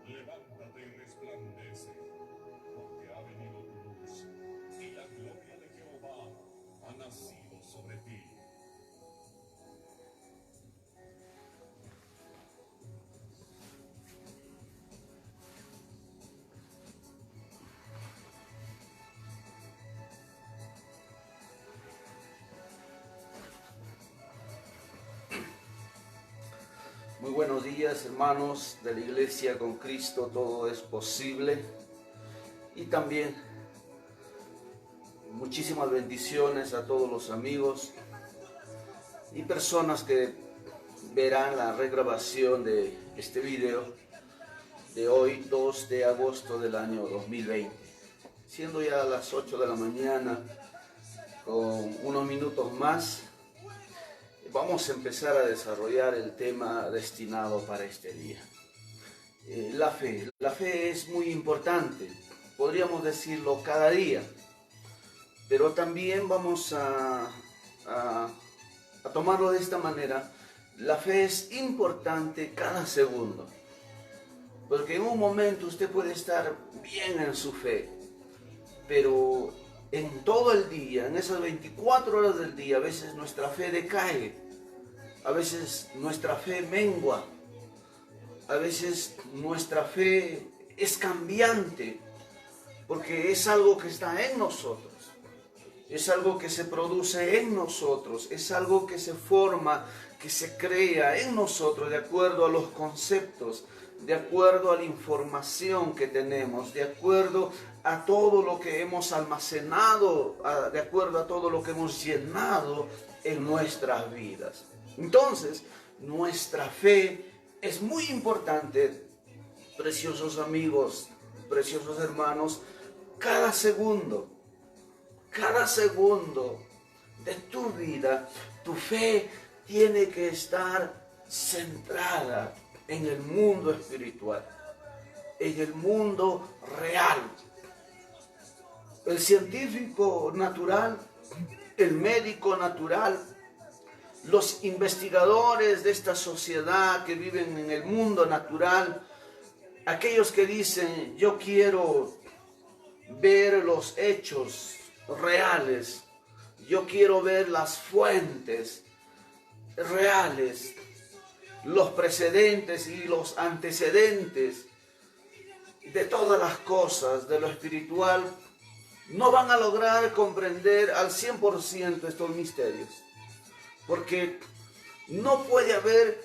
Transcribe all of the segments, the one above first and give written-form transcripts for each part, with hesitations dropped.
Levántate y resplandece, porque ha venido tu luz, y la gloria de Jehová ha nacido sobre ti. Muy buenos días, hermanos de la Iglesia con Cristo, todo es posible. Y también muchísimas bendiciones a todos los amigos y personas que verán la regrabación de este video de hoy, 2 de agosto del año 2020. Siendo ya las 8 de la mañana, con unos minutos más, vamos a empezar a desarrollar el tema destinado para este día. La fe. La fe es muy importante, podríamos decirlo cada día, pero también vamos a tomarlo de esta manera. La fe es importante cada segundo, porque en un momento usted puede estar bien en su fe, pero en todo el día, en esas 24 horas del día, a veces nuestra fe decae. A veces nuestra fe mengua, a veces nuestra fe es cambiante, porque es algo que está en nosotros, es algo que se produce en nosotros, es algo que se forma, que se crea en nosotros de acuerdo a los conceptos, de acuerdo a la información que tenemos, de acuerdo a todo lo que hemos almacenado, de acuerdo a todo lo que hemos llenado en nuestras vidas. Entonces, nuestra fe es muy importante, preciosos amigos, preciosos hermanos. Cada segundo de tu vida, tu fe tiene que estar centrada en el mundo espiritual, en el mundo real. El científico natural, el médico natural, los investigadores de esta sociedad que viven en el mundo natural, aquellos que dicen: yo quiero ver los hechos reales, yo quiero ver las fuentes reales, los precedentes y los antecedentes de todas las cosas, de lo espiritual, no van a lograr comprender al 100% estos misterios. Porque no puede haber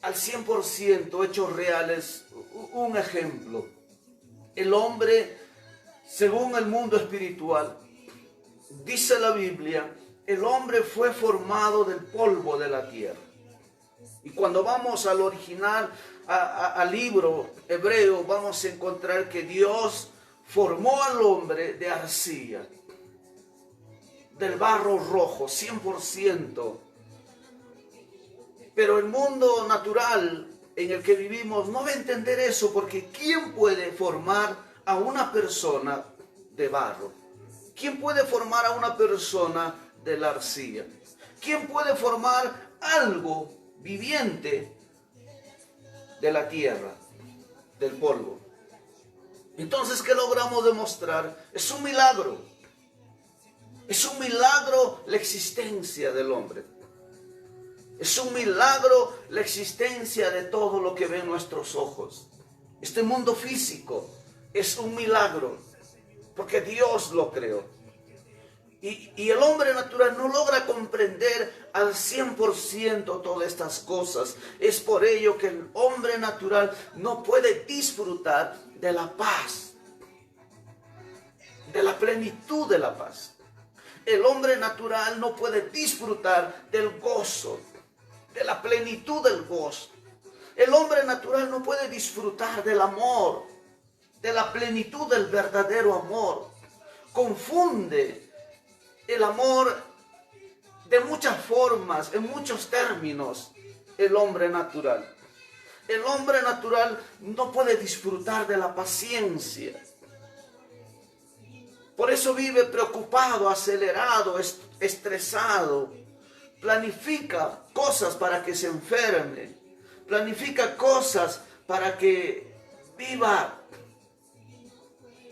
al 100% hechos reales. Un ejemplo: el hombre, según el mundo espiritual, dice la Biblia, el hombre fue formado del polvo de la tierra. Y cuando vamos al original, al libro hebreo, vamos a encontrar que Dios formó al hombre de arcilla, del barro rojo, 100%. Pero el mundo natural en el que vivimos no va a entender eso, porque ¿quién puede formar a una persona de barro? ¿Quién puede formar a una persona de la arcilla? ¿Quién puede formar algo viviente de la tierra, del polvo? Entonces, ¿qué logramos demostrar? Es un milagro. Es un milagro la existencia del hombre. Es un milagro la existencia de todo lo que ven nuestros ojos. Este mundo físico es un milagro, porque Dios lo creó. Y el hombre natural no logra comprender al 100% todas estas cosas. Es por ello que el hombre natural no puede disfrutar de la paz, de la plenitud de la paz. El hombre natural no puede disfrutar del gozo, de la plenitud del gozo. El hombre natural no puede disfrutar del amor, de la plenitud del verdadero amor. Confunde el amor de muchas formas, en muchos términos, el hombre natural. El hombre natural no puede disfrutar de la paciencia. Por eso vive preocupado, acelerado, estresado. Planifica cosas para que se enferme. Planifica cosas para que viva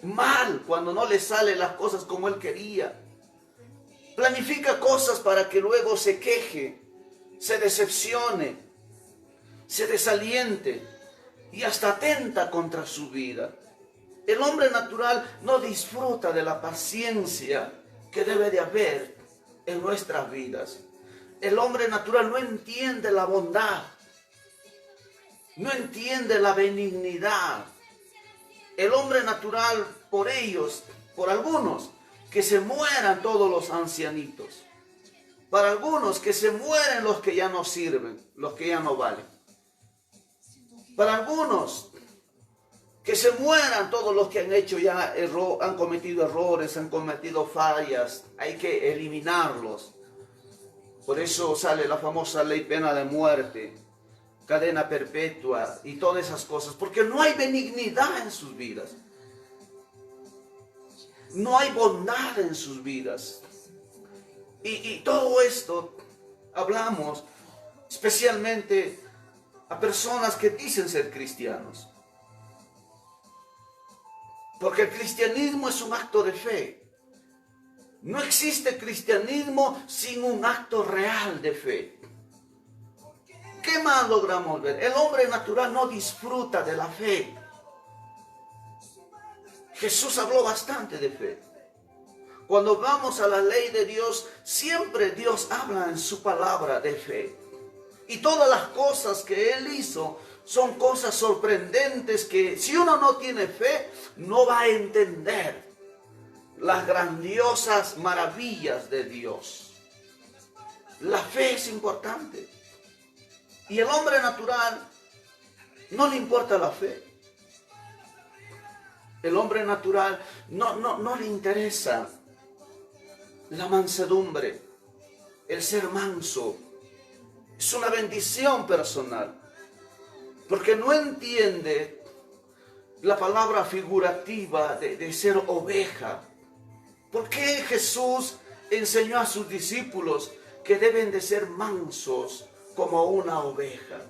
mal cuando no le salen las cosas como él quería. Planifica cosas para que luego se queje, se decepcione, se desaliente y hasta atenta contra su vida. El hombre natural no disfruta de la paciencia que debe de haber en nuestras vidas. El hombre natural no entiende la bondad, no entiende la benignidad. El hombre natural, por ellos, por algunos, que se mueran todos los ancianitos. Para algunos, que se mueren los que ya no sirven, los que ya no valen. Para algunos, que se mueran todos los que han hecho ya han cometido errores, han cometido fallas. Hay que eliminarlos. Por eso sale la famosa ley pena de muerte, cadena perpetua y todas esas cosas. Porque no hay benignidad en sus vidas. No hay bondad en sus vidas. Y todo esto hablamos especialmente a personas que dicen ser cristianos. Porque el cristianismo es un acto de fe. No existe cristianismo sin un acto real de fe. ¿Qué más logramos ver? El hombre natural no disfruta de la fe. Jesús habló bastante de fe. Cuando vamos a la ley de Dios, siempre Dios habla en su palabra de fe. Y todas las cosas que Él hizo son cosas sorprendentes que si uno no tiene fe, no va a entender las grandiosas maravillas de Dios. La fe es importante. Y el hombre natural no le importa la fe. El hombre natural no le interesa la mansedumbre, el ser manso. Es una bendición personal. Porque no entiende la palabra figurativa de ser oveja. ¿Por qué Jesús enseñó a sus discípulos que deben de ser mansos como una oveja?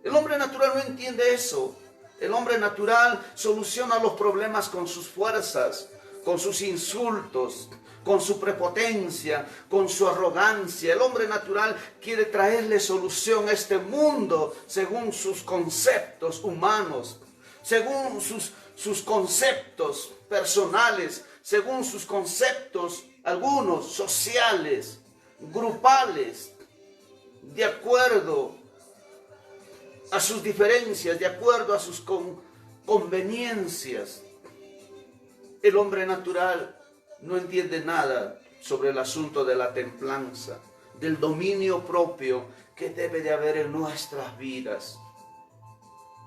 El hombre natural no entiende eso. El hombre natural soluciona los problemas con sus fuerzas, con sus insultos, con su prepotencia, con su arrogancia. El hombre natural quiere traerle solución a este mundo según sus conceptos humanos, según sus conceptos personales, según sus conceptos, algunos sociales, grupales, de acuerdo a sus diferencias, de acuerdo a sus conveniencias. El hombre natural no entiende nada sobre el asunto de la templanza, del dominio propio que debe de haber en nuestras vidas.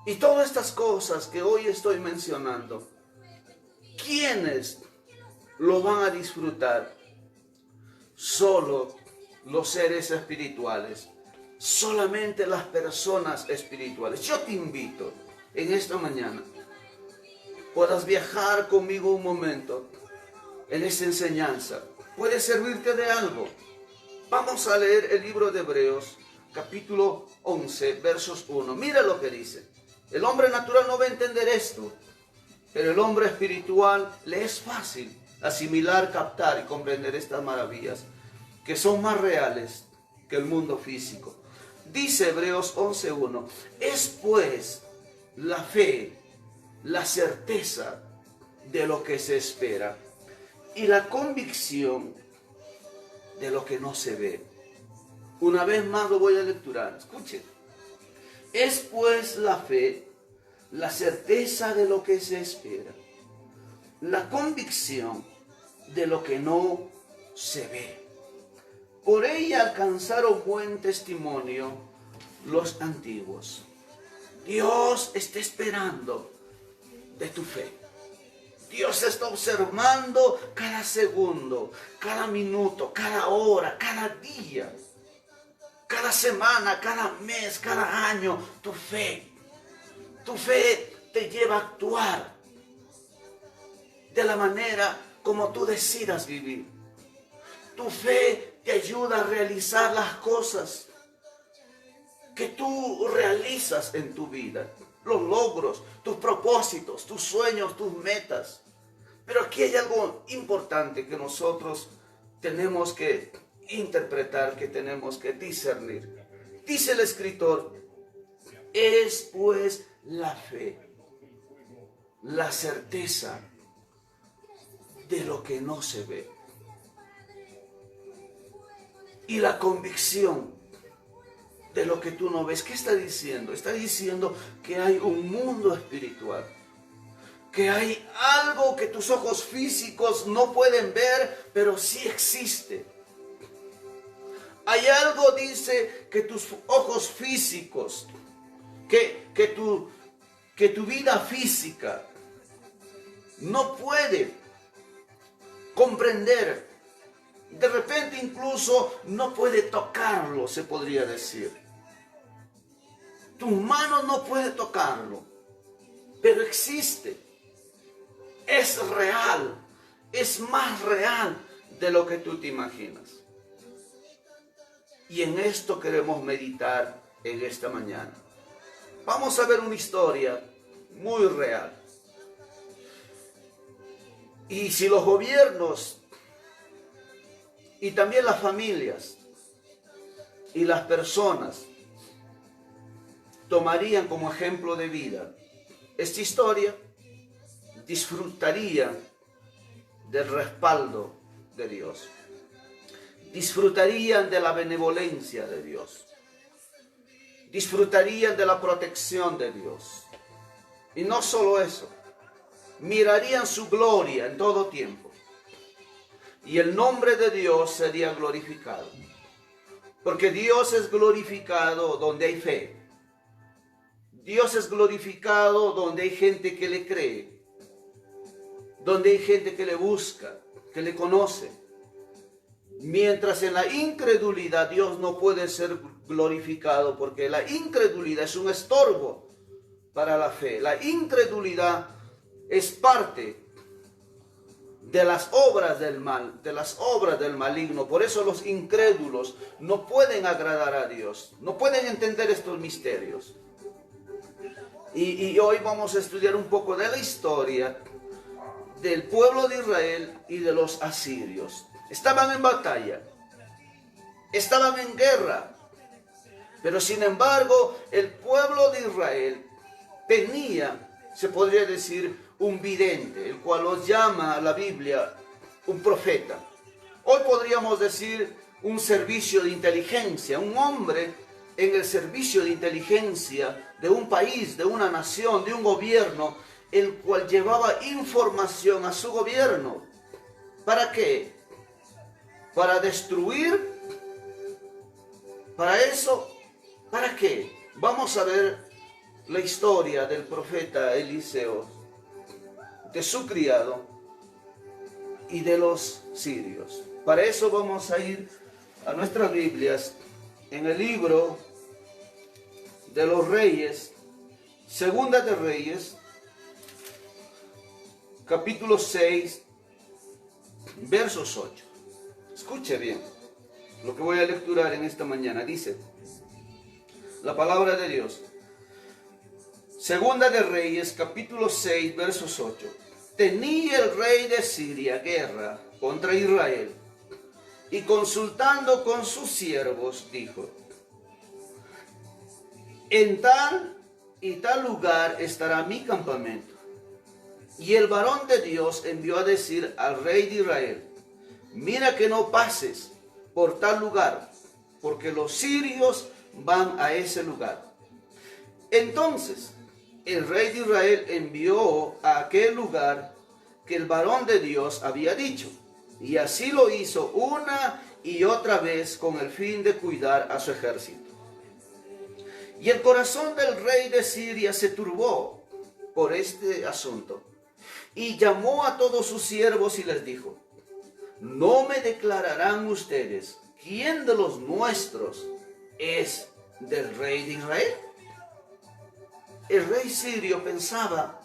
Y todas estas cosas que hoy estoy mencionando, ¿quiénes lo van a disfrutar? Solo los seres espirituales, solamente las personas espirituales. Yo te invito en esta mañana, puedas viajar conmigo un momento en esta enseñanza. Puede servirte de algo. Vamos a leer el libro de Hebreos, capítulo 11, versos 1. Mira lo que dice. El hombre natural no va a entender esto, pero el hombre espiritual le es fácil asimilar, captar y comprender estas maravillas que son más reales que el mundo físico. Dice Hebreos 11:1, es pues la fe, la certeza de lo que se espera y la convicción de lo que no se ve. Una vez más lo voy a lecturar, escuchen. Es pues la fe, la certeza de lo que se espera, la convicción de lo que no se ve. Por ella alcanzaron buen testimonio los antiguos. Dios está esperando de tu fe. Dios está observando cada segundo, cada minuto, cada hora, cada día, cada semana, cada mes, cada año. Tu fe te lleva a actuar de la manera como tú decidas vivir. Tu fe te ayuda a realizar las cosas que tú realizas en tu vida. los logros, tus propósitos, tus sueños, tus metas. Pero aquí hay algo importante que nosotros tenemos que interpretar, que tenemos que discernir. Dice el escritor, es pues la fe, la certeza de lo que no se ve y la convicción de lo que tú no ves. ¿Qué está diciendo? Está diciendo que hay un mundo espiritual, que hay algo que tus ojos físicos no pueden ver, pero sí existe. Hay algo, dice, que tus ojos físicos, que tu vida física no puede comprender. De repente incluso no puede tocarlo, se podría decir. Tu mano no puede tocarlo, pero existe. Es real, es más real de lo que tú te imaginas. Y en esto queremos meditar en esta mañana. Vamos a ver una historia muy real. Y si los gobiernos y también las familias y las personas tomarían como ejemplo de vida esta historia, disfrutarían del respaldo de Dios. Disfrutarían de la benevolencia de Dios. Disfrutarían de la protección de Dios. Y no solo eso, mirarían su gloria en todo tiempo. Y el nombre de Dios sería glorificado. Porque Dios es glorificado donde hay fe. Dios es glorificado donde hay gente que le cree. Donde hay gente que le busca, que le conoce. Mientras en la incredulidad Dios no puede ser glorificado, porque la incredulidad es un estorbo para la fe. La incredulidad es parte de las obras del mal, de las obras del maligno. Por eso los incrédulos no pueden agradar a Dios, no pueden entender estos misterios. Y hoy vamos a estudiar un poco de la historia del pueblo de Israel y de los asirios. Estaban en batalla, estaban en guerra, pero sin embargo el pueblo de Israel tenía, se podría decir, un vidente, el cual los llama la Biblia un profeta. Hoy podríamos decir un servicio de inteligencia, un hombre en el servicio de inteligencia de un país, de una nación, de un gobierno, el cual llevaba información a su gobierno. ¿Para qué? ¿Para destruir? ¿Para eso? ¿Para qué? Vamos a ver la historia del profeta Eliseo, de su criado y de los sirios. Para eso vamos a ir a nuestras Biblias en el libro de los Reyes, Segunda de Reyes, capítulo 6, versos 8. Escuche bien lo que voy a lecturar en esta mañana. Dice la palabra de Dios. Segunda de Reyes, capítulo 6, versos 8. Tenía el rey de Siria guerra contra Israel, y consultando con sus siervos, dijo: en tal y tal lugar estará mi campamento. Y el varón de Dios envió a decir al rey de Israel: mira que no pases por tal lugar, porque los sirios van a ese lugar. Entonces el rey de Israel envió a aquel lugar que el varón de Dios había dicho, y así lo hizo una y otra vez con el fin de cuidar a su ejército. Y el corazón del rey de Siria se turbó por este asunto, y llamó a todos sus siervos y les dijo: ¿no me declararán ustedes quién de los nuestros es del rey de Israel? El rey sirio pensaba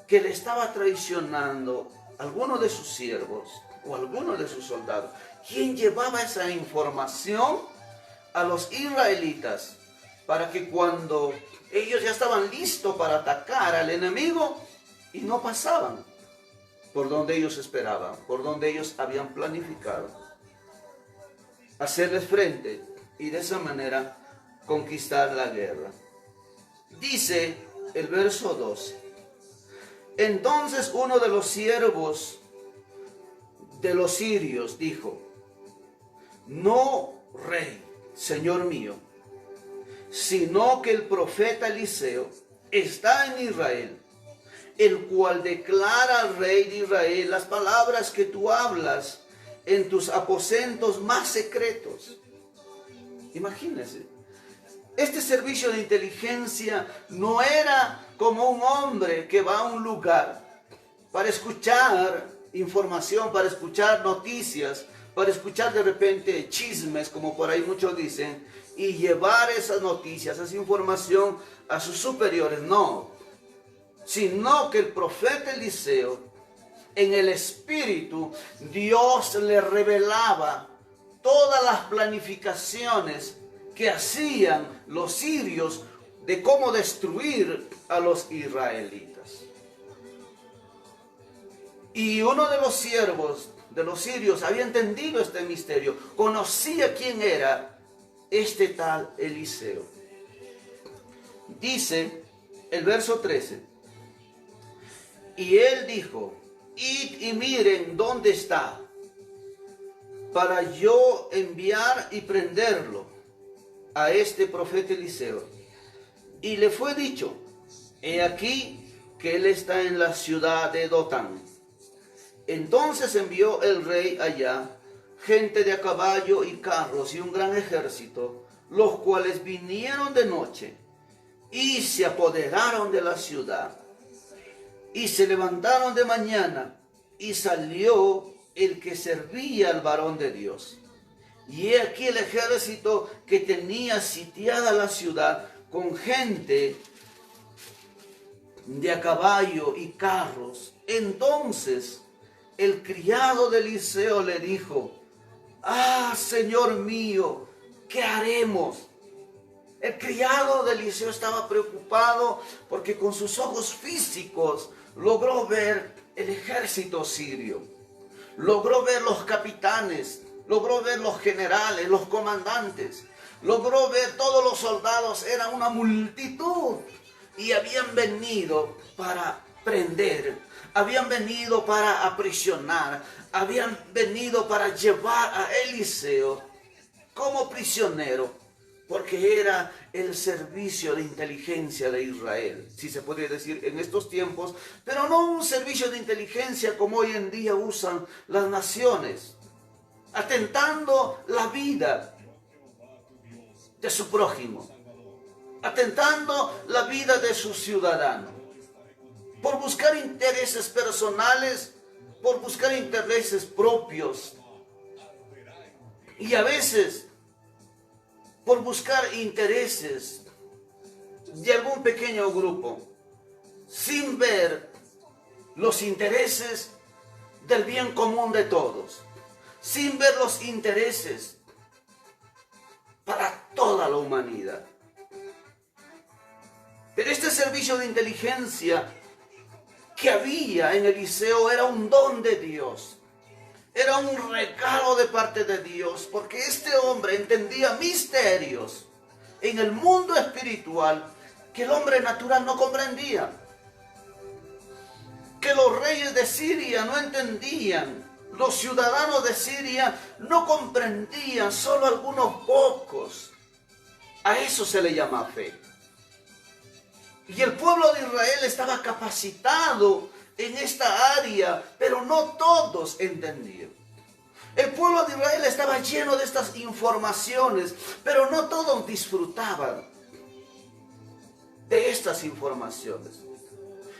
que le estaba traicionando a alguno de sus siervos o a alguno de sus soldados, quien llevaba esa información a los israelitas para que cuando ellos ya estaban listos para atacar al enemigo y no pasaban por donde ellos esperaban, por donde ellos habían planificado, hacerles frente y de esa manera conquistar la guerra. Dice el verso 2: entonces uno de los siervos de los sirios dijo: no, rey, señor mío, sino que el profeta Eliseo está en Israel, el cual declara al rey de Israel las palabras que tú hablas en tus aposentos más secretos. Imagínense, este servicio de inteligencia no era como un hombre que va a un lugar para escuchar información, para escuchar noticias, para escuchar de repente chismes, como por ahí muchos dicen, y llevar esas noticias, esa información a sus superiores. No, sino que el profeta Eliseo, en el espíritu, Dios le revelaba todas las planificaciones que hacían los sirios de cómo destruir a los israelitas. Y uno de los siervos de los sirios había entendido este misterio, conocía quién era este tal Eliseo. Dice el verso 13: y él dijo: id y miren dónde está, para yo enviar y prenderlo a este profeta Eliseo. Y le fue dicho: he aquí que él está en la ciudad de Dotán. Entonces envió el rey allá gente de a caballo y carros y un gran ejército, los cuales vinieron de noche y se apoderaron de la ciudad. Y se levantaron de mañana y salió el que servía al varón de Dios. Y he aquí el ejército que tenía sitiada la ciudad con gente de a caballo y carros. Entonces el criado de Eliseo le dijo: ah, señor mío, ¿qué haremos? El criado de Eliseo estaba preocupado porque con sus ojos físicos logró ver el ejército sirio, logró ver los capitanes, logró ver los generales, los comandantes, logró ver todos los soldados. Era una multitud y habían venido para prender, habían venido para aprisionar, habían venido para llevar a Eliseo como prisionero, porque era el servicio de inteligencia de Israel, si se podría decir en estos tiempos, pero no un servicio de inteligencia como hoy en día usan las naciones, atentando la vida de su prójimo, atentando la vida de su ciudadano, por buscar intereses personales, por buscar intereses propios, y a veces por buscar intereses de algún pequeño grupo, sin ver los intereses del bien común de todos, sin ver los intereses para toda la humanidad. Pero este servicio de inteligencia que había en Eliseo era un don de Dios. Era un regalo de parte de Dios, porque este hombre entendía misterios en el mundo espiritual que el hombre natural no comprendía, que los reyes de Siria no entendían, los ciudadanos de Siria no comprendían, solo algunos pocos. A eso se le llama fe. Y el pueblo de Israel estaba capacitado en esta área, pero no todos entendían. El pueblo de Israel estaba lleno de estas informaciones, pero no todos disfrutaban de estas informaciones.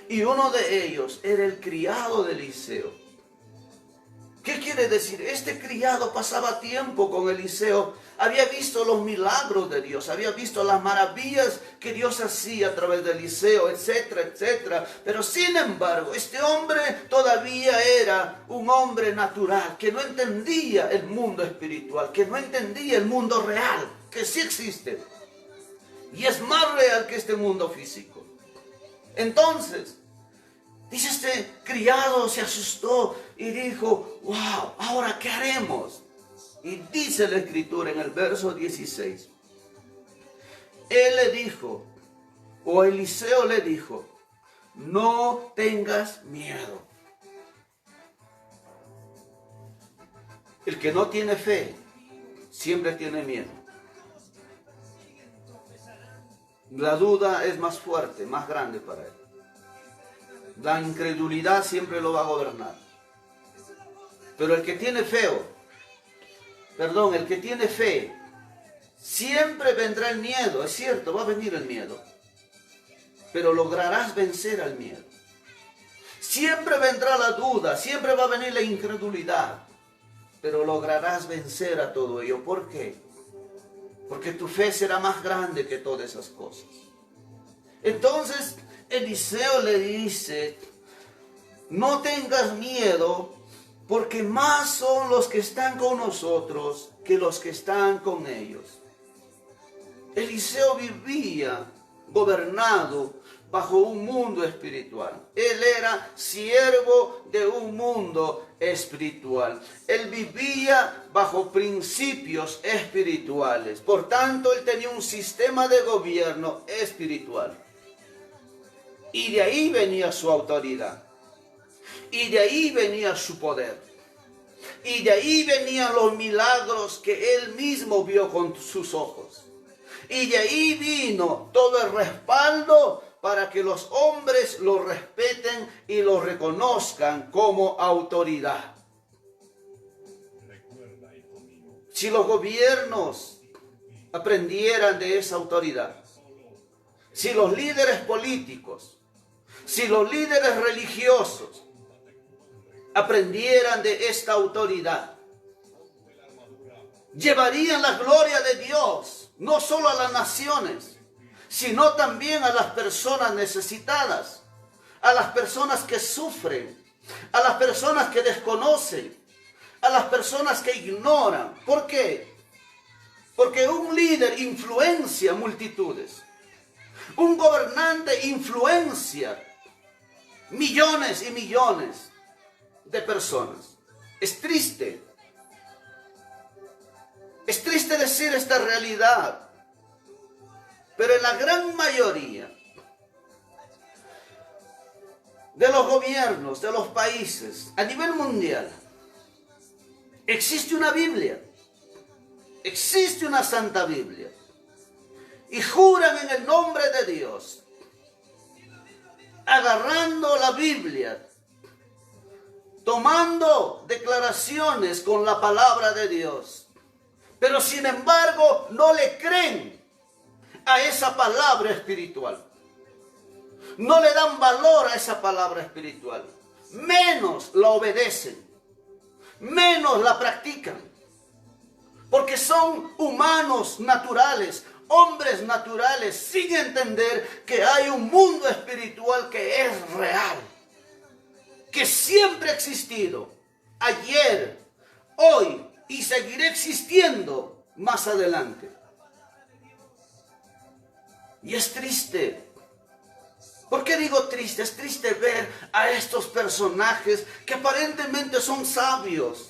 Y uno de ellos era el criado de Eliseo. ¿Qué quiere decir? Este criado pasaba tiempo con Eliseo, había visto los milagros de Dios, había visto las maravillas que Dios hacía a través de Eliseo, etcétera, etcétera. Pero sin embargo, este hombre todavía era un hombre natural, que no entendía el mundo espiritual, que no entendía el mundo real, que sí existe. y es más real que este mundo físico. Entonces, dice este criado, se asustó y dijo, wow, ¿ahora qué haremos? Y dice la Escritura en el verso 16, él le dijo, o Eliseo le dijo, no tengas miedo. El que no tiene fe siempre tiene miedo. La duda es más fuerte, más grande para él. La incredulidad siempre lo va a gobernar. Pero el que tiene fe, siempre vendrá el miedo. Es cierto, va a venir el miedo. Pero lograrás vencer al miedo. Siempre vendrá la duda, siempre va a venir la incredulidad. Pero lograrás vencer a todo ello. ¿Por qué? Porque tu fe será más grande que todas esas cosas. Entonces Eliseo le dice, no tengas miedo, porque más son los que están con nosotros que los que están con ellos. Eliseo vivía gobernado bajo un mundo espiritual. Él era siervo de un mundo espiritual. Él vivía bajo principios espirituales. Por tanto, él tenía un sistema de gobierno espiritual. Y de ahí venía su autoridad. Y de ahí venía su poder. Y de ahí venían los milagros que él mismo vio con sus ojos. Y de ahí vino todo el respaldo para que los hombres lo respeten y lo reconozcan como autoridad. Si los gobiernos aprendieran de esa autoridad, si los líderes políticos, si los líderes religiosos aprendieran de esta autoridad, llevarían la gloria de Dios no solo a las naciones, sino también a las personas necesitadas, a las personas que sufren, a las personas que desconocen, a las personas que ignoran. ¿Por qué? Porque un líder influencia multitudes. Un gobernante influencia millones y millones de personas. Es triste. Es triste decir esta realidad. Pero en la gran mayoría de los gobiernos, de los países, a nivel mundial, existe una Biblia, existe una Santa Biblia, y juran en el nombre de Dios, agarrando la Biblia, tomando declaraciones con la palabra de Dios, pero sin embargo no le creen a esa palabra espiritual. No le dan valor a esa palabra espiritual. Menos la obedecen. Menos la practican. Porque son humanos naturales, hombres naturales, sin entender que hay un mundo espiritual que es real. Que siempre ha existido. Ayer, hoy y seguirá existiendo más adelante. Y es triste. ¿Por qué digo triste? Es triste ver a estos personajes que aparentemente son sabios,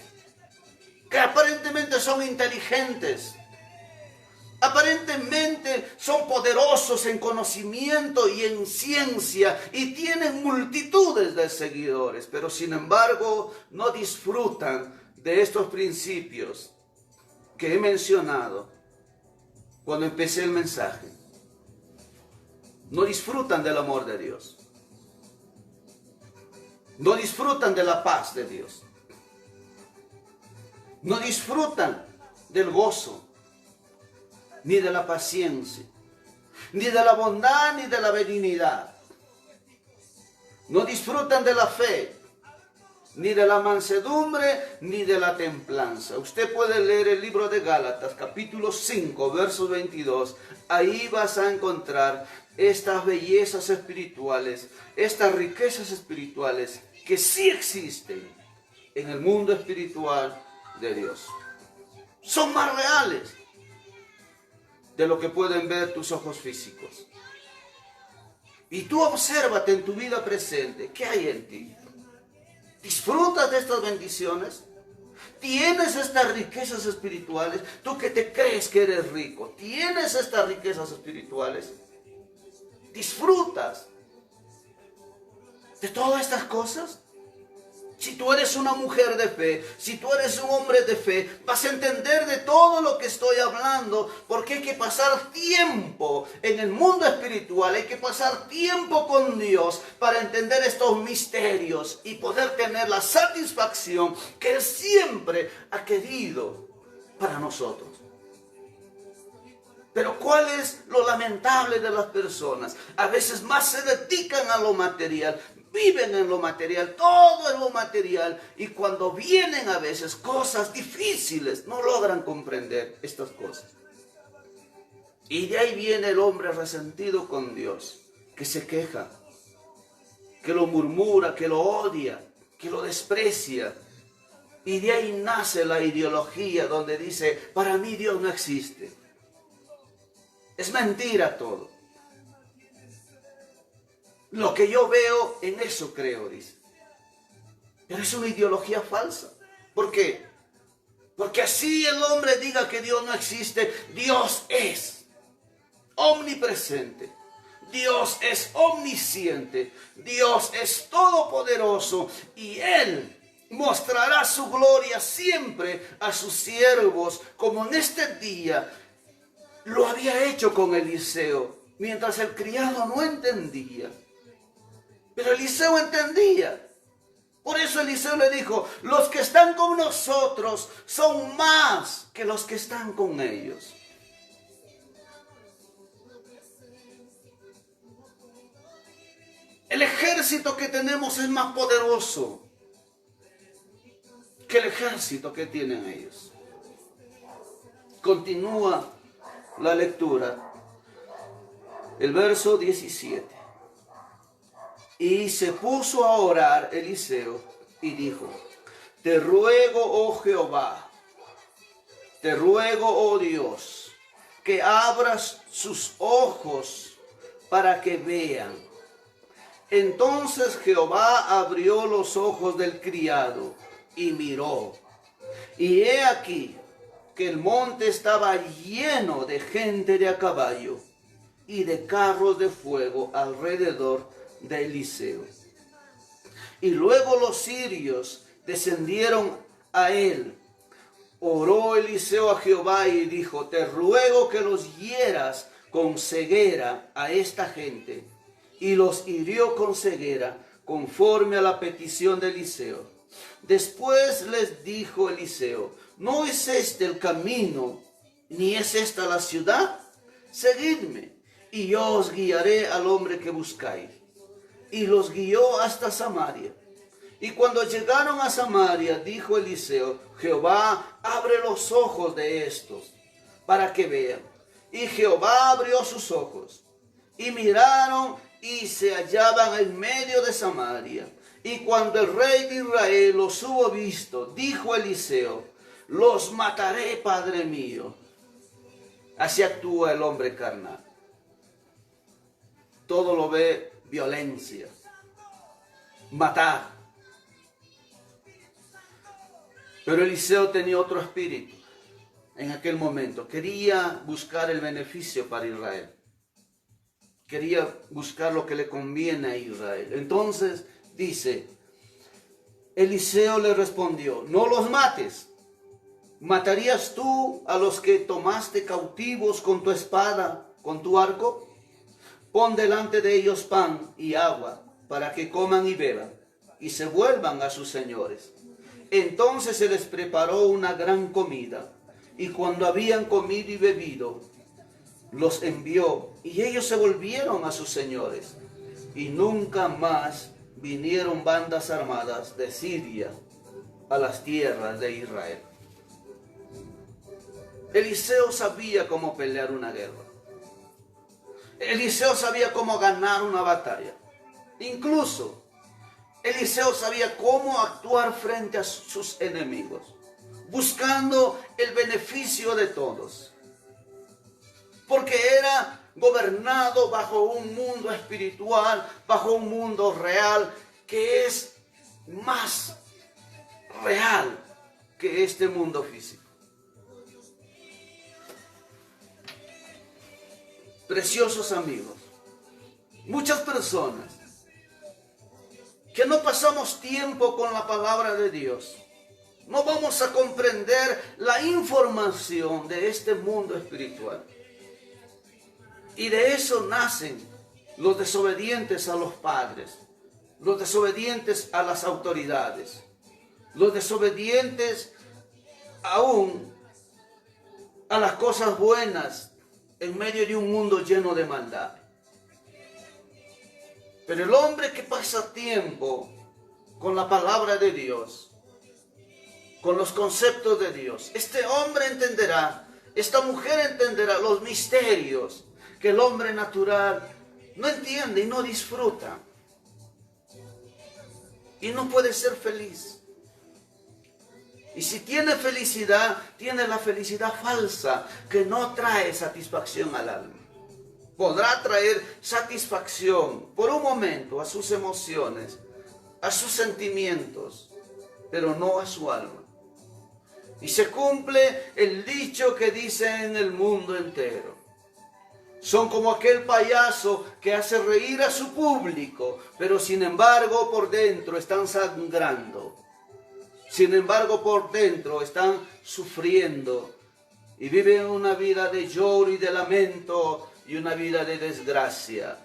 que aparentemente son inteligentes, aparentemente son poderosos en conocimiento y en ciencia y tienen multitudes de seguidores, pero sin embargo no disfrutan de estos principios que he mencionado cuando empecé el mensaje. No disfrutan del amor de Dios. No disfrutan de la paz de Dios. No disfrutan del gozo, ni de la paciencia, ni de la bondad, ni de la benignidad. No disfrutan de la fe, ni de la mansedumbre, ni de la templanza. Usted puede leer el libro de Gálatas, capítulo 5, verso 22. Ahí vas a encontrar estas bellezas espirituales, estas riquezas espirituales que sí existen en el mundo espiritual de Dios. Son más reales. de lo que pueden ver tus ojos físicos. Y tú obsérvate en tu vida presente, ¿qué hay en ti? ¿Disfrutas de estas bendiciones? ¿Tienes estas riquezas espirituales? Tú que te crees que eres rico, ¿tienes estas riquezas espirituales? ¿Disfrutas de todas estas cosas? Si tú eres una mujer de fe, si tú eres un hombre de fe, vas a entender de todo lo que estoy hablando, porque hay que pasar tiempo en el mundo espiritual, hay que pasar tiempo con Dios para entender estos misterios y poder tener la satisfacción que Él siempre ha querido para nosotros. Pero ¿cuál es lo lamentable de las personas? A veces más se dedican a lo material, viven en lo material, todo en lo material, y cuando vienen a veces cosas difíciles, no logran comprender estas cosas. Y de ahí viene el hombre resentido con Dios, que se queja, que lo murmura, que lo odia, que lo desprecia. Y de ahí nace la ideología donde dice, para mí Dios no existe. Es mentira todo. Lo que yo veo, en eso creo, dice. Pero es una ideología falsa. ¿Por qué? Porque así el hombre diga que Dios no existe, Dios es omnipresente. Dios es omnisciente. Dios es todopoderoso. Y Él mostrará su gloria siempre a sus siervos, como en este día lo había hecho con Eliseo, mientras el criado no entendía. Pero Eliseo entendía. Por eso Eliseo le dijo, los que están con nosotros son más que los que están con ellos. El ejército que tenemos es más poderoso que el ejército que tienen ellos. Continúa la lectura. El verso 17. Y se puso a orar Eliseo y dijo, te ruego, oh Jehová, te ruego, oh Dios, que abras sus ojos para que vean. Entonces Jehová abrió los ojos del criado y miró. Y he aquí que el monte estaba lleno de gente de a caballo y de carros de fuego alrededor de Eliseo. Y luego los sirios descendieron a él. Oró Eliseo a Jehová y dijo, te ruego que los hieras con ceguera a esta gente. Y los hirió con ceguera, conforme a la petición de Eliseo. Después les dijo Eliseo, ¿no es este el camino, ni es esta la ciudad? Seguidme, y yo os guiaré al hombre que buscáis. Y los guió hasta Samaria. Y cuando llegaron a Samaria, dijo Eliseo, Jehová, abre los ojos de estos, para que vean. Y Jehová abrió sus ojos, y miraron, y se hallaban en medio de Samaria. Y cuando el rey de Israel los hubo visto, dijo Eliseo, los mataré, Padre mío. Así actúa el hombre carnal. Todo lo ve violencia, matar. Pero Eliseo tenía otro espíritu en aquel momento. Quería buscar el beneficio para Israel. Quería buscar lo que le conviene a Israel. Entonces dice, Eliseo le respondió, no los mates. ¿Matarías tú a los que tomaste cautivos con tu espada, con tu arco? Pon delante de ellos pan y agua, para que coman y beban, y se vuelvan a sus señores. Entonces se les preparó una gran comida, y cuando habían comido y bebido, los envió, y ellos se volvieron a sus señores. Y nunca más vinieron bandas armadas de Siria a las tierras de Israel. Eliseo sabía cómo pelear una guerra. Eliseo sabía cómo ganar una batalla. Incluso Eliseo sabía cómo actuar frente a sus enemigos, buscando el beneficio de todos. porque era gobernado bajo un mundo espiritual, bajo un mundo real, que es más real que este mundo físico. Preciosos amigos, muchas personas que no pasamos tiempo con la palabra de Dios, no vamos a comprender la información de este mundo espiritual. Y de eso nacen los desobedientes a los padres, los desobedientes a las autoridades, los desobedientes aún a las cosas buenas en medio de un mundo lleno de maldad. Pero el hombre que pasa tiempo con la palabra de Dios, con los conceptos de Dios, este hombre entenderá, esta mujer entenderá los misterios que el hombre natural no entiende y no disfruta. Y no puede ser feliz. Y si tiene felicidad, tiene la felicidad falsa que no trae satisfacción al alma. Podrá traer satisfacción por un momento a sus emociones, a sus sentimientos, pero no a su alma. Y se cumple el dicho que dice en el mundo entero: son como aquel payaso que hace reír a su público, pero sin embargo por dentro están sangrando. Sin embargo por dentro están sufriendo y viven una vida de lloro y de lamento y una vida de desgracia,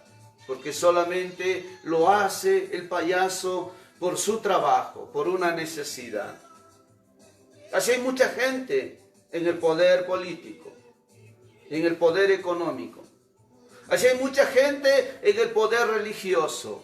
porque solamente lo hace el payaso por su trabajo, por una necesidad. Así hay mucha gente en el poder político, en el poder económico. Así hay mucha gente en el poder religioso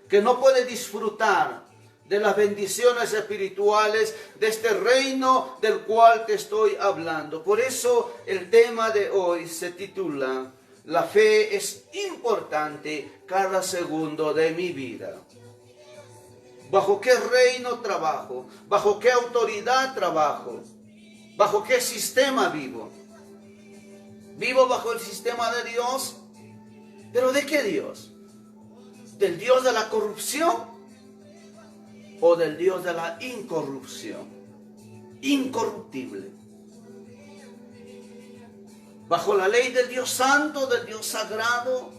que no puede disfrutar de las bendiciones espirituales de este reino del cual te estoy hablando. Por eso el tema de hoy se titula: la fe es importante cada segundo de mi vida. ¿Bajo qué reino trabajo? ¿Bajo qué autoridad trabajo? ¿Bajo qué sistema vivo? ¿Vivo bajo el sistema de Dios? ¿Pero de qué Dios? ¿Del Dios de la corrupción o del Dios de la incorrupción? Incorruptible. ¿Bajo la ley del Dios santo, del Dios sagrado,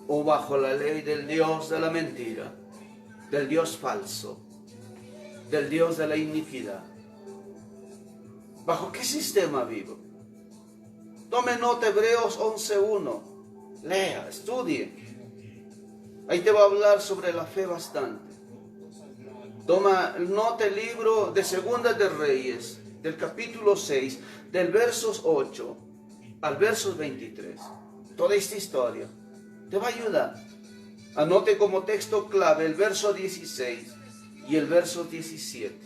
o bajo la ley del Dios de la mentira, del Dios falso, del Dios de la iniquidad? ¿Bajo qué sistema vivo? Tome nota, Hebreos 11:1. Lea, estudie. Ahí te va a hablar sobre la fe bastante. Toma nota el libro de Segunda de Reyes, del capítulo 6, del versos 8 al versos 23. Toda esta historia te va a ayudar. Anote como texto clave el verso 16 y el verso 17.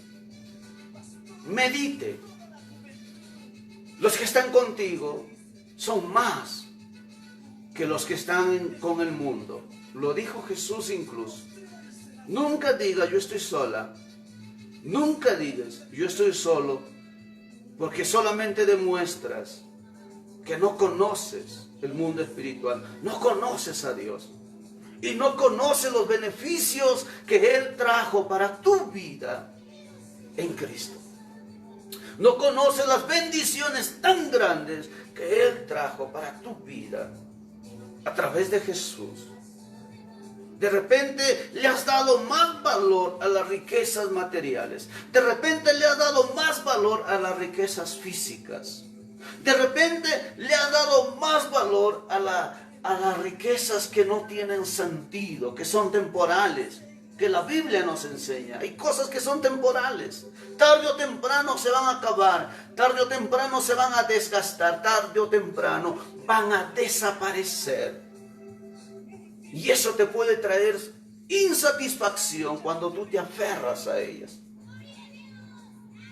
Medite. Los que están contigo son más que los que están con el mundo. Lo dijo Jesús incluso. Nunca digas yo estoy sola. Nunca digas yo estoy solo, porque solamente demuestras que no conoces el mundo espiritual, no conoces a Dios y no conoces los beneficios que Él trajo para tu vida en Cristo. No conoces las bendiciones tan grandes que Él trajo para tu vida a través de Jesús. De repente le has dado más valor a las riquezas materiales. De repente le has dado más valor a las riquezas físicas. De repente le has dado más valor a las riquezas que no tienen sentido, que son temporales, que la Biblia nos enseña. Hay cosas que son temporales. Tarde o temprano se van a acabar. Tarde o temprano se van a desgastar. Tarde o temprano van a desaparecer. Y eso te puede traer insatisfacción cuando tú te aferras a ellas.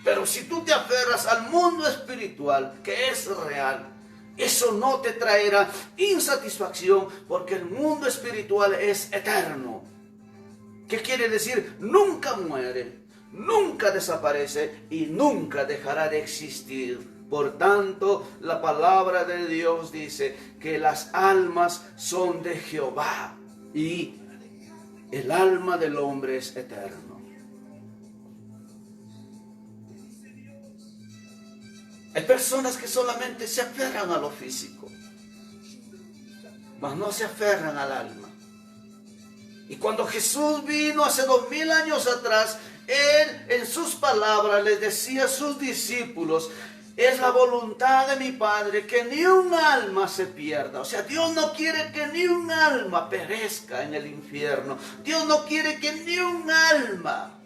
Pero si tú te aferras al mundo espiritual, que es real, eso no te traerá insatisfacción, porque el mundo espiritual es eterno. ¿Qué quiere decir? Nunca muere, nunca desaparece y nunca dejará de existir Por tanto, la palabra de Dios dice que las almas son de Jehová y el alma del hombre es eterno. Hay personas que solamente se aferran a lo físico, mas no se aferran al alma. Y cuando Jesús vino hace 2000 años atrás, Él en sus palabras les decía a sus discípulos: es la voluntad de mi Padre que ni un alma se pierda. O sea, Dios no quiere que ni un alma perezca en el infierno. Dios no quiere que ni un alma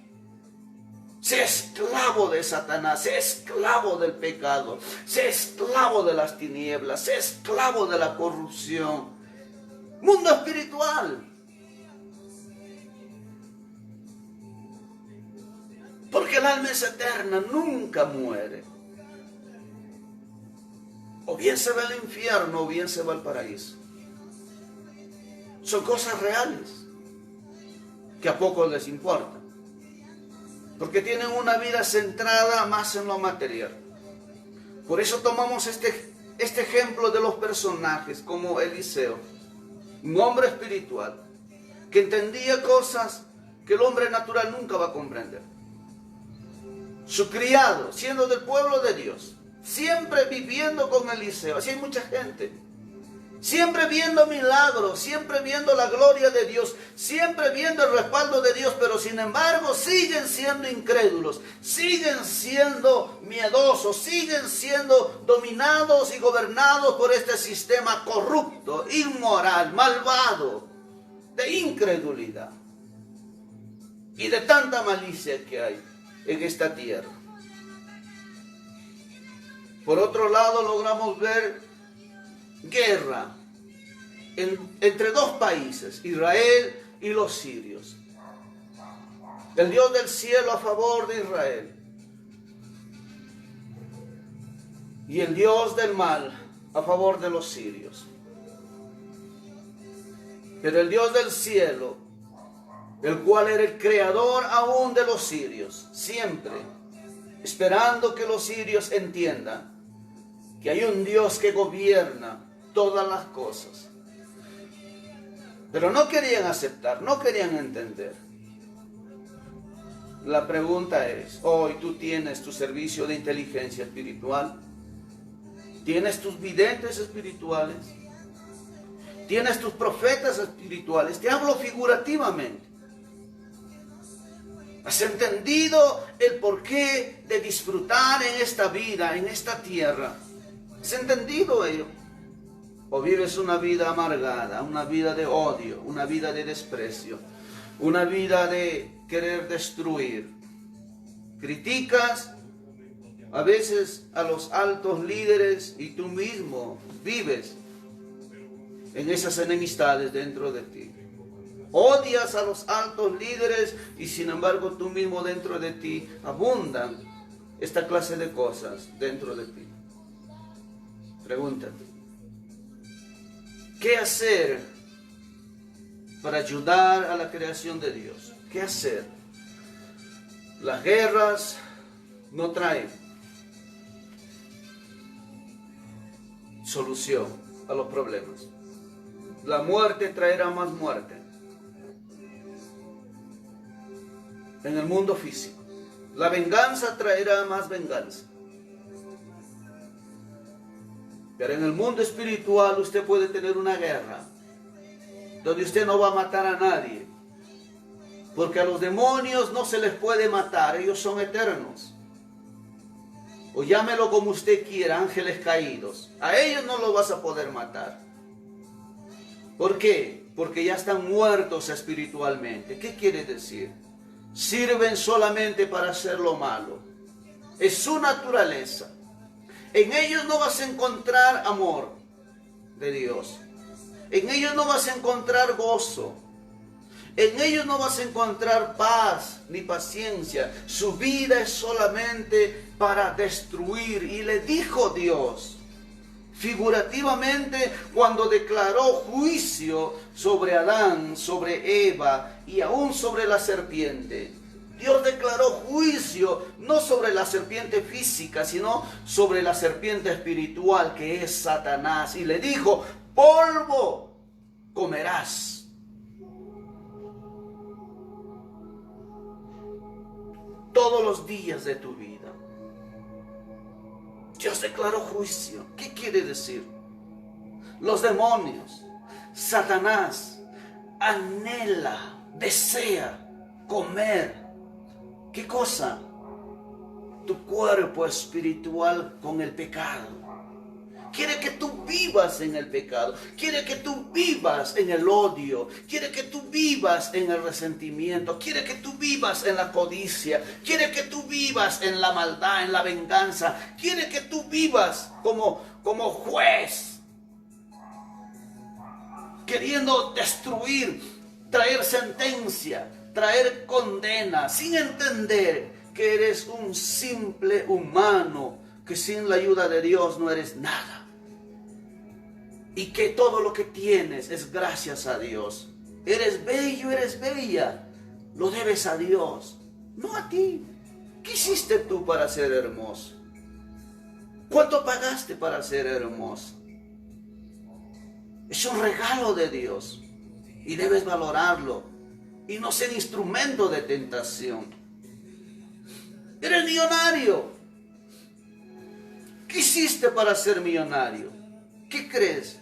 sea esclavo de Satanás, sea esclavo del pecado, sea esclavo de las tinieblas, sea esclavo de la corrupción. Mundo espiritual. Porque el alma es eterna, nunca muere. O bien se va al infierno o bien se va al paraíso. Son cosas reales que a pocos les importa, porque tienen una vida centrada más en lo material. Por eso tomamos este ejemplo de los personajes como Eliseo, un hombre espiritual que entendía cosas que el hombre natural nunca va a comprender. Su criado, siendo del pueblo de Dios, siempre viviendo con Eliseo. Así hay mucha gente, siempre viendo milagros, siempre viendo la gloria de Dios, siempre viendo el respaldo de Dios, pero sin embargo siguen siendo incrédulos, siguen siendo miedosos, siguen siendo dominados y gobernados por este sistema corrupto, inmoral, malvado, de incredulidad y de tanta malicia que hay en esta tierra. Por otro lado, logramos ver guerra entre dos países, Israel y los sirios. El Dios del cielo a favor de Israel y el Dios del mal a favor de los sirios. Pero el Dios del cielo, el cual era el creador aún de los sirios, siempre esperando que los sirios entiendan que hay un Dios que gobierna todas las cosas. Pero no querían aceptar, no querían entender. La pregunta es, hoy tú tienes tu servicio de inteligencia espiritual, tienes tus videntes espirituales, tienes tus profetas espirituales. Te hablo figurativamente. ¿Has entendido el porqué de disfrutar en esta vida, en esta tierra? ¿Has entendido ello? ¿O vives una vida amargada, una vida de odio, una vida de desprecio, una vida de querer destruir? Criticas a veces a los altos líderes y tú mismo vives en esas enemistades dentro de ti. Odias a los altos líderes y sin embargo tú mismo dentro de ti abundan esta clase de cosas dentro de ti. Pregúntate, ¿qué hacer para ayudar a la creación de Dios? ¿Qué hacer? Las guerras no traen solución a los problemas. La muerte traerá más muerte en el mundo físico. La venganza traerá más venganza. Pero en el mundo espiritual usted puede tener una guerra donde usted no va a matar a nadie, porque a los demonios no se les puede matar, ellos son eternos. O llámelo como usted quiera, ángeles caídos. A ellos no los vas a poder matar. ¿Por qué? Porque ya están muertos espiritualmente. ¿Qué quiere decir? Sirven solamente para hacer lo malo. Es su naturaleza. En ellos no vas a encontrar amor de Dios. En ellos no vas a encontrar gozo. En ellos no vas a encontrar paz ni paciencia. Su vida es solamente para destruir. Y le dijo Dios, figurativamente, cuando declaró juicio sobre Adán, sobre Eva y aún sobre la serpiente, Dios declaró juicio no sobre la serpiente física, sino sobre la serpiente espiritual que es Satanás. Y le dijo, polvo comerás. Todos los días de tu vida. Dios declaró juicio. ¿Qué quiere decir? Los demonios, Satanás, anhela, desea comer. ¿Qué cosa? Tu cuerpo espiritual con el pecado. Quiere que tú vivas en el pecado. Quiere que tú vivas en el odio. Quiere que tú vivas en el resentimiento. Quiere que tú vivas en la codicia. Quiere que tú vivas en la maldad, en la venganza. Quiere que tú vivas como juez. Queriendo destruir, traer sentencia, traer condena, sin entender que eres un simple humano, que sin la ayuda de Dios no eres nada. Y que todo lo que tienes es gracias a Dios. Eres bello, eres bella, lo debes a Dios, no a ti. ¿Qué hiciste tú para ser hermoso? ¿Cuánto pagaste para ser hermoso? Es un regalo de Dios y debes valorarlo y no ser instrumento de tentación. Eres millonario. ¿Qué hiciste para ser millonario? ¿Qué crees?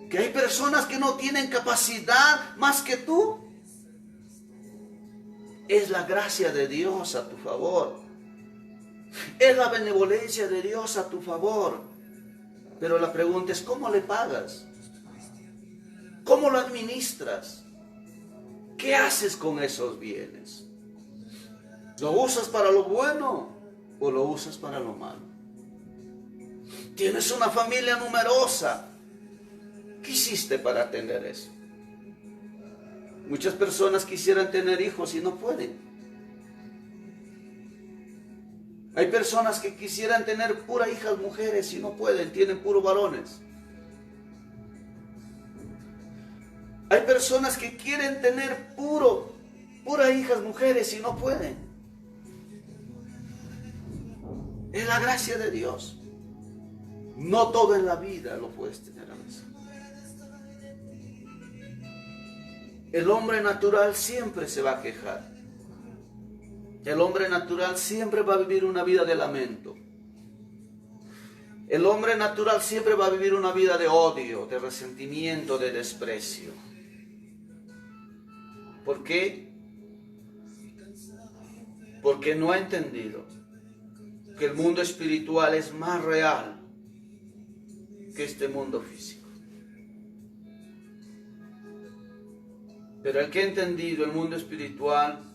¿Que hay personas que no tienen capacidad más que tú? Es la gracia de Dios a tu favor. Es la benevolencia de Dios a tu favor. Pero la pregunta es, ¿cómo le pagas? ¿Cómo lo administras? ¿Qué haces con esos bienes? ¿Lo usas para lo bueno o lo usas para lo malo? Tienes una familia numerosa. ¿Qué hiciste para tener eso? Muchas personas quisieran tener hijos y no pueden. Hay personas que quisieran tener puras hijas mujeres y no pueden, tienen puros varones. Hay personas que quieren tener puras hijas mujeres y no pueden. Es la gracia de Dios. No todo en la vida lo puedes tener a veces. El hombre natural siempre se va a quejar. El hombre natural siempre va a vivir una vida de lamento. El hombre natural siempre va a vivir una vida de odio, de resentimiento, de desprecio. ¿Por qué? Porque no ha entendido que el mundo espiritual es más real que este mundo físico. Pero el que ha entendido el mundo espiritual,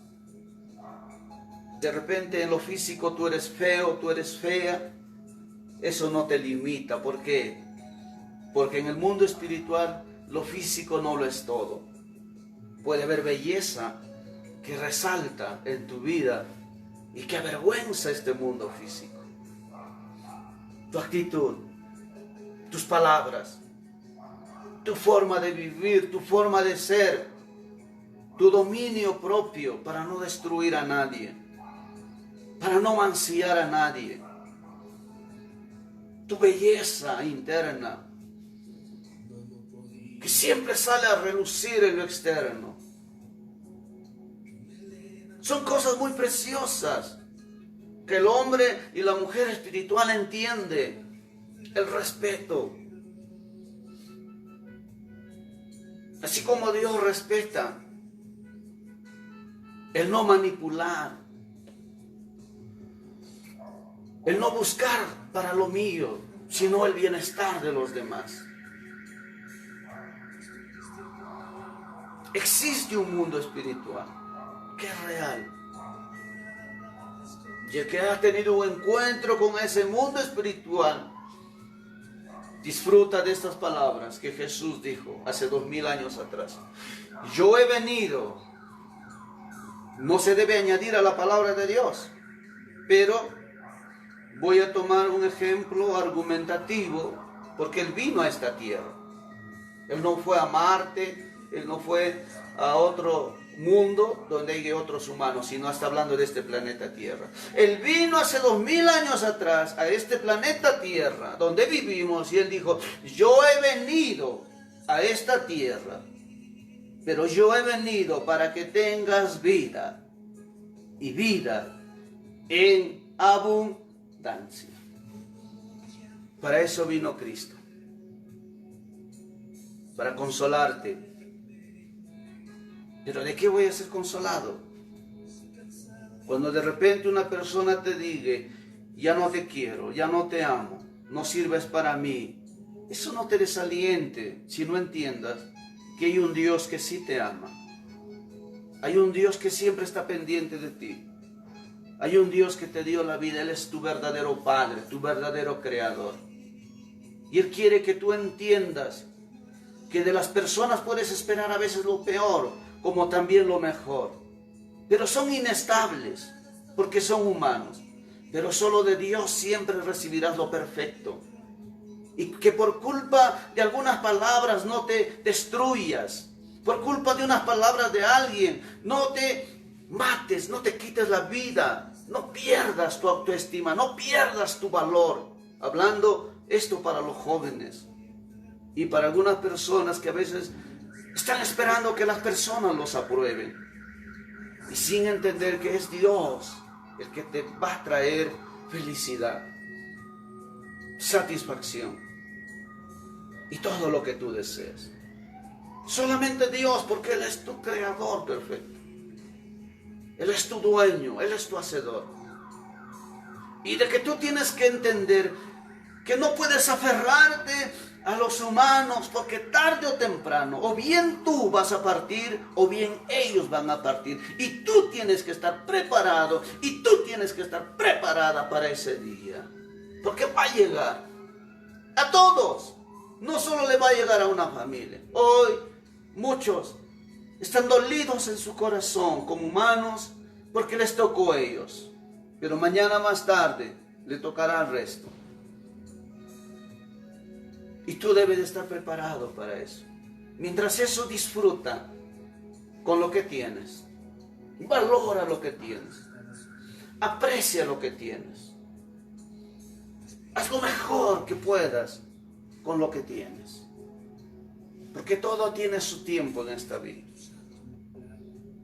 de repente en lo físico tú eres feo, tú eres fea, eso no te limita. ¿Por qué? Porque en el mundo espiritual lo físico no lo es todo. Puede haber belleza que resalta en tu vida y que avergüenza este mundo físico. Tu actitud, tus palabras, tu forma de vivir, tu forma de ser, tu dominio propio para no destruir a nadie, para no mancillar a nadie, tu belleza interna, que siempre sale a relucir en lo externo. Son cosas muy preciosas que el hombre y la mujer espiritual entiende. El respeto. Así como Dios respeta. El no manipular. El no buscar para lo mío, sino el bienestar de los demás. Existe un mundo espiritual que es real. Y el que ha tenido un encuentro con ese mundo espiritual, disfruta de estas palabras que Jesús dijo hace 2000 años atrás. Yo he venido, no se debe añadir a la palabra de Dios, pero voy a tomar un ejemplo argumentativo, porque Él vino a esta tierra. Él no fue a Marte, Él no fue a otro mundo donde hay otros humanos, sino está hablando de este planeta Tierra. Él vino hace 2000 años atrás a este planeta Tierra, donde vivimos, y Él dijo, yo he venido a esta tierra, pero yo he venido para que tengas vida, y vida en abundancia. Para eso vino Cristo, para consolarte. Pero ¿de qué voy a ser consolado? Cuando de repente una persona te diga, ya no te quiero, ya no te amo, no sirves para mí. Eso no te desaliente si no entiendas que hay un Dios que sí te ama. Hay un Dios que siempre está pendiente de ti. Hay un Dios que te dio la vida. Él es tu verdadero Padre, tu verdadero Creador. Y Él quiere que tú entiendas que de las personas puedes esperar a veces lo peor, como también lo mejor. Pero son inestables, porque son humanos. Pero solo de Dios siempre recibirás lo perfecto. Y que por culpa de algunas palabras no te destruyas. Por culpa de unas palabras de alguien, no te mates, no te quites la vida. No pierdas tu autoestima, no pierdas tu valor. Hablando esto para los jóvenes. Y para algunas personas que a veces están esperando que las personas los aprueben. Y sin entender que es Dios el que te va a traer felicidad, satisfacción y todo lo que tú deseas. Solamente Dios, porque Él es tu creador perfecto. Él es tu dueño, Él es tu hacedor. Y de que tú tienes que entender que no puedes aferrarte a los humanos, porque tarde o temprano, o bien tú vas a partir, o bien ellos van a partir. Y tú tienes que estar preparado, y tú tienes que estar preparada para ese día. Porque va a llegar a todos. No solo le va a llegar a una familia. Hoy muchos están dolidos en su corazón como humanos, porque les tocó a ellos. Pero mañana más tarde le tocará al resto. Y tú debes de estar preparado para eso. Mientras eso, disfruta con lo que tienes. Valora lo que tienes. Aprecia lo que tienes. Haz lo mejor que puedas con lo que tienes. Porque todo tiene su tiempo en esta vida.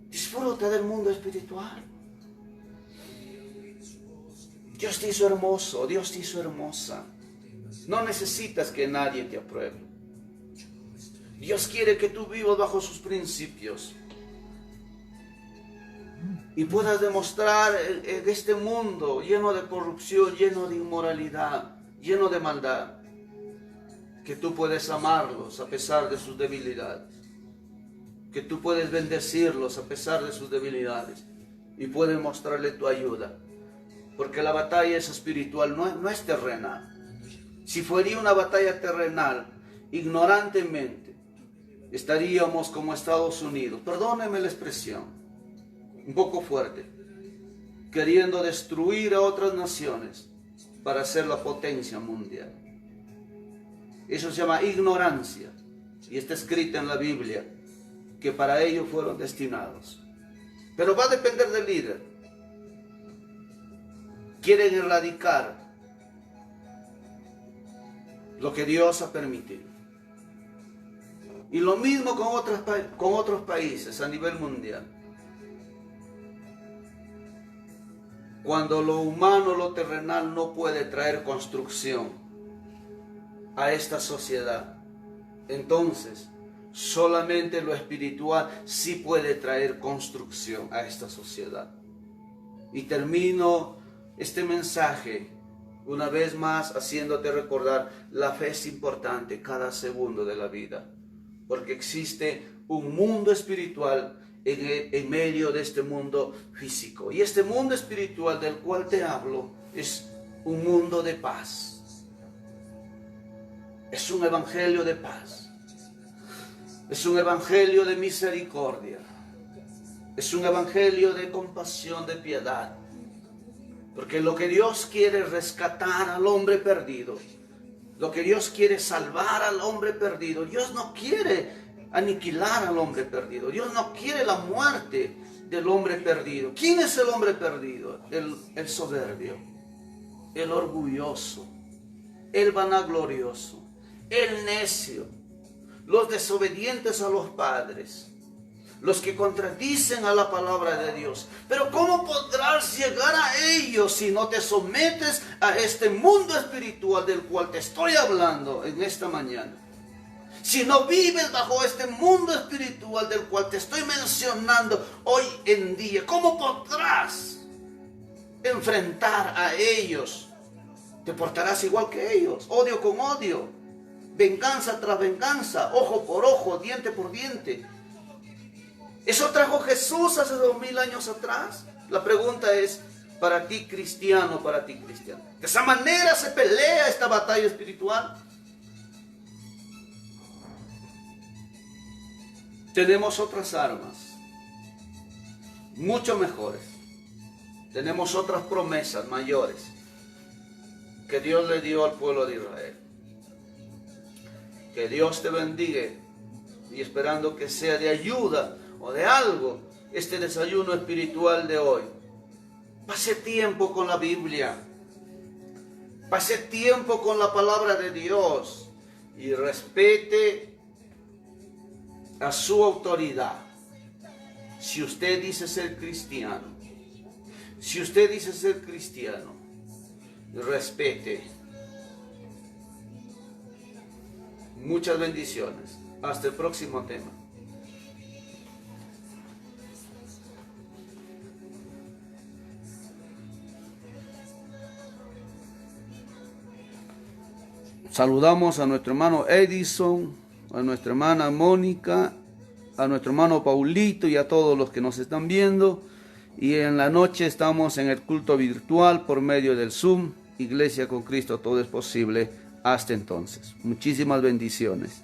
Disfruta del mundo espiritual. Dios te hizo hermoso, Dios te hizo hermosa. No necesitas que nadie te apruebe. Dios quiere que tú vivas bajo sus principios y puedas demostrar en este mundo lleno de corrupción, lleno de inmoralidad, lleno de maldad, que tú puedes amarlos a pesar de sus debilidades, que tú puedes bendecirlos a pesar de sus debilidades y puedes mostrarle tu ayuda, porque la batalla es espiritual, no es terrenal. Si fuera una batalla terrenal, ignorantemente, estaríamos como Estados Unidos, perdónenme la expresión, un poco fuerte, queriendo destruir a otras naciones para ser la potencia mundial. Eso se llama ignorancia, y está escrito en la Biblia, que para ello fueron destinados. Pero va a depender del líder. Quieren erradicar lo que Dios ha permitido. Y lo mismo con otros países a nivel mundial. Cuando lo humano, lo terrenal no puede traer construcción a esta sociedad, entonces solamente lo espiritual sí puede traer construcción a esta sociedad. Y termino este mensaje una vez más haciéndote recordar, la fe es importante cada segundo de la vida, porque existe un mundo espiritual en medio de este mundo físico. Y este mundo espiritual del cual te hablo es un mundo de paz. Es un evangelio de paz. Es un evangelio de misericordia. Es un evangelio de compasión, de piedad. Porque lo que Dios quiere es rescatar al hombre perdido. Lo que Dios quiere es salvar al hombre perdido. Dios no quiere aniquilar al hombre perdido. Dios no quiere la muerte del hombre perdido. ¿Quién es el hombre perdido? El soberbio, el orgulloso, el vanaglorioso, el necio, los desobedientes a los padres, los que contradicen a la palabra de Dios. Pero ¿cómo podrás llegar a ellos si no te sometes a este mundo espiritual del cual te estoy hablando en esta mañana? Si no vives bajo este mundo espiritual del cual te estoy mencionando hoy en día, ¿cómo podrás enfrentar a ellos? Te portarás igual que ellos, odio con odio, venganza tras venganza, ojo por ojo, diente por diente. ¿Eso trajo Jesús hace 2000 años atrás? La pregunta es para ti cristiano, para ti cristiano. ¿De esa manera se pelea esta batalla espiritual? Tenemos otras armas, mucho mejores. Tenemos otras promesas mayores que Dios le dio al pueblo de Israel. Que Dios te bendiga, y esperando que sea de ayuda o de algo este desayuno espiritual de hoy. Pase tiempo con la Biblia, pase tiempo con la palabra de Dios y respete a su autoridad. Si usted dice ser cristiano, respete. Muchas bendiciones. Hasta el próximo tema. Saludamos a nuestro hermano Edison, a nuestra hermana Mónica, a nuestro hermano Paulito y a todos los que nos están viendo. Y en la noche estamos en el culto virtual por medio del Zoom. Iglesia con Cristo, todo es posible. Hasta entonces. Muchísimas bendiciones.